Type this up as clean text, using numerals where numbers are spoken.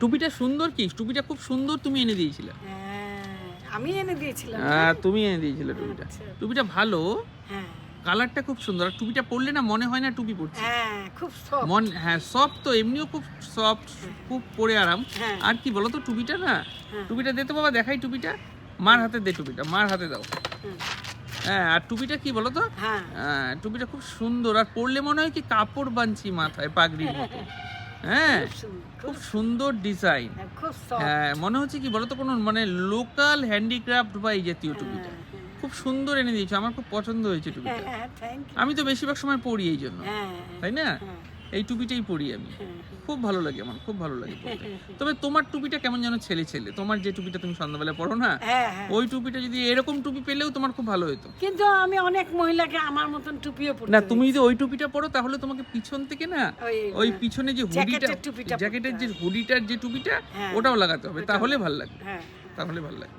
টুপিটা সুন্দর কি? টুপিটা খুব সুন্দর, তুমি এনে দিয়েছিলে। আমি এনে দিয়েছিলাম। হ্যাঁ, তুমি এনে দিয়েছিলে টুপিটা। আচ্ছা। টুপিটা ভালো, হ্যাঁ কালারটা খুব সুন্দর। আর টুপিটা পরলে না মনে হয় না টুপি পরছি। হ্যাঁ, খুব সফট। হ্যাঁ, সফট তো, এমনিও খুব সফট, খুব পরে আরাম। হ্যাঁ। আর কি বলো তো টুপিটা না, হ্যাঁ। টুপিটা দে তো বাবা, দেখাই টুপিটা। মার হাতে দে টুপিটা, মার হাতে দাও। হুম। হ্যাঁ, আর টুপিটা কি বলো তো, হ্যাঁ টুপিটা খুব সুন্দর। আর পরলে মনে হয় কি কাপড় বানছি মাথায়, পাগড়ির মতো। হ্যাঁ, খুব সুন্দর, খুব সুন্দর ডিজাইন। খুব সফট। হ্যাঁ, মনে হচ্ছে কি বলতো, কোনো মানে লোকাল হ্যান্ডিক্রাফট বা এই জাতীয় টুপিটা। খুব সুন্দর এনে দিয়েছো, আমার খুব পছন্দ হয়েছে টুপিটা। হ্যাঁ, থ্যাংক ইউ। আমি তো বেশিরভাগ সময় পরি এই জন্য, হ্যাঁ তাই না? হ্যাঁ, এই টুপিটাই পরি আমি। খুব ভালো লাগে আমার, খুব ভালো লাগে পরতে। তবে তোমার টুপিটা কেমন যেন ছেলে ছেলে, তোমার যে টুপিটা তুমি সন্ধ্যাবেলা পরো না, হ্যাঁ হ্যাঁ। ওই টুপিটা যদি এরকম টুপি পেলেও তোমার খুব ভালো হতো। কিন্তু আমি অনেক মহিলাকে আমার মতন টুপিও পরতে না, তুমি যদি ওই টুপিটা পরো তাহলে তোমাকে পিছন থেকে না, ওই পিছনে যে হুডিটা, জ্যাকেটের টুপিটা জ্যাকেটের যে হুডিটার যে টুপিটা, হ্যাঁ। ওটাও লাগাতে হবে, তাহলে ভালো লাগবে, হ্যাঁ তাহলে ভালো লাগবে।